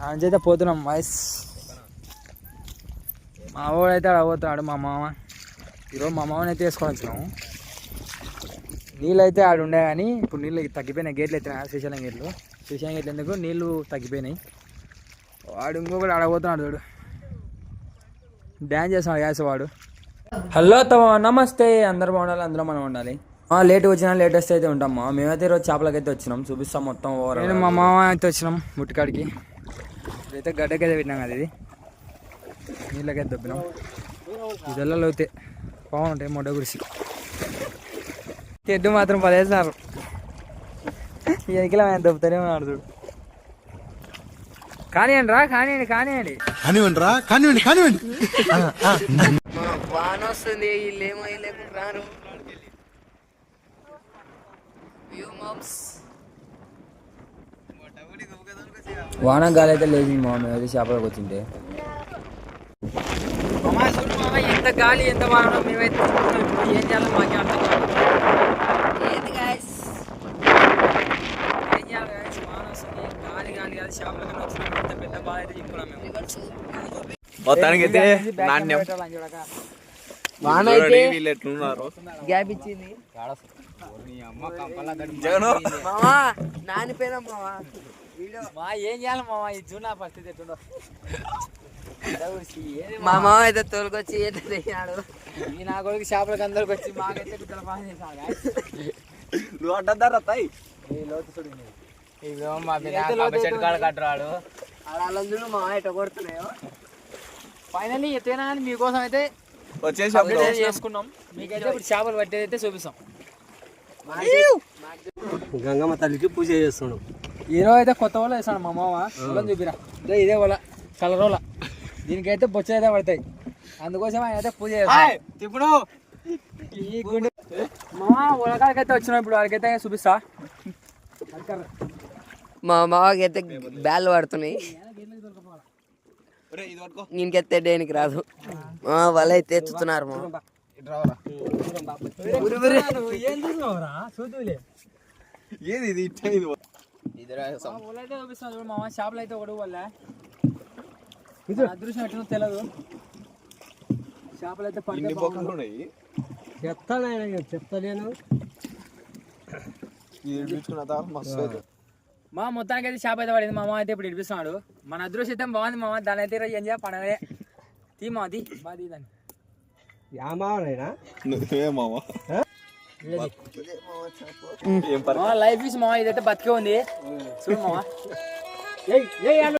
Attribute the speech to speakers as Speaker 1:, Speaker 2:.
Speaker 1: అంచైతే పోతున్నాం వాయిస్. మా వాడైతే అక్కడ పోతున్నాడు మా మామ. ఈరోజు మా మామని అయితే వేసుకొని వచ్చినాము. నీళ్ళు అయితే ఆడ ఉండే కానీ ఇప్పుడు నీళ్ళు తగ్గిపోయినాయి. గేట్లు ఎత్తినాయి శ్రీశైలం గేట్లు. శ్రీశైలం గేట్లు ఎందుకు నీళ్ళు తగ్గిపోయినాయి. వాడు ఇంకొకటి ఆడబోతున్నాడు చూడు, డ్యాన్స్ చేస్తున్నాడు గ్యాస్ వాడు. హలో నమస్తే, అందరు బాగుండాలి, అందరూ మనం ఉండాలి. లేట్ వచ్చినా లేటెస్ట్ అయితే ఉంటాం. మేమైతే ఈరోజు చేపలకైతే వచ్చినాం, చూపిస్తాం మొత్తం ఓవర్. నేను మా మామ అయితే వచ్చినాం ముట్టికాడికి. ఇదైతే గడ్డకైతే పెట్టినాం కదా, ఇది నీళ్ళకైతే దొబ్బినాం. ఇదెల్లలో అయితే బాగుంటాయి మొట్ట గుడిసి. తెడ్డు మాత్రం 10 వేసినారు. ఎనికిలో ఆయన దొబ్బుతానే ఉన్నాడు చూడు. కానివ్వండి రా, కానివ్వండి
Speaker 2: రా, కానివ్వండి.
Speaker 3: వాన వస్తుంది, వీళ్ళేమో రాను.
Speaker 1: వాన గాలి అయితే లేదు మా అయితే చేపలకు వచ్చింటే. ఎంత గాలి ఎంత వాన, మేమైతే ఏం చేయాలో మాకే అర్థం కాదు. ఏం చేయాలి గాయస్, వాన వస్తుంది, గాలి కాదు చేపలకన్నా వచ్చిన పెద్ద పెద్ద బాధ అయితే చెప్పుకున్నాం మేము.
Speaker 4: మొత్తానికి అయితే నాణ్యం
Speaker 3: వాన అయితే గ్యాప్ ఇచ్చింది. నానిపోయినా
Speaker 1: మా ఏం చేయాలి మామ, ఇది చూడ పరిస్థితి ఎట్టుండో.
Speaker 3: మా మామ అయితే తోలుకొచ్చి ఏడు
Speaker 1: ఈ నా కొడుకు చేపలకి అందరికి వచ్చి మాకైతే బిడ్డల బాగా చేశాను.
Speaker 4: నువ్వు అంటారా తాయి
Speaker 1: లోతు చూడు, ఇదో మా చెట్టు కాడ కట్టరాడు
Speaker 3: అలా మా ఇట కొడుతున్నాయో.
Speaker 1: ఫైనల్లీ ఎత్తైనా కానీ మీకోసం అయితే
Speaker 4: వచ్చేసి
Speaker 1: చేసుకున్నాం. మీకైతే ఇప్పుడు చేపలు పట్టేది అయితే చూపిస్తాం.
Speaker 5: గంగమ్మ తల్లికి పూజ చేస్తున్నాం.
Speaker 1: ఈరోజు అయితే కొత్త వాళ్ళ వేసాడు మా మామ. చూపిరా, ఇదే వాళ్ళ కలర్ వాళ్ళ. దీనికైతే బొచ్చ అయితే పడతాయి, అందుకోసం ఆయన అయితే పూజ చేస్తాడు. ఇప్పుడు ఈ గుండె మా ఉలకాడికి అయితే వచ్చినాం. ఇప్పుడు వాడికైతే చూపిస్తా.
Speaker 3: మా మామకి అయితే బ్యాల్ పడుతున్నాయి, నేనకెత్తే డేనికి రాదు. వాళ్ళు అయితే ఎత్తుతున్నారు.
Speaker 1: మామ షాపులు అయితే ఒకటి వాళ్ళ అదృష్టం ఎట్లా తెలియదు. చేపలు అయితే
Speaker 5: చెప్తాను
Speaker 1: మా మొత్తానికి అయితే చేప అయితే పడింది. మామ అయితే ఇప్పుడు ఇడిపిస్తున్నాడు. మన అదృష్టం అయితే బాగుంది మామ. దాని అయితే ఏం చేయాలి పడవే తీమాది బాది దాన్ని లైఫ్ ఇస్ మామ. ఇదైతే బతికే ఉంది చూడు మామ.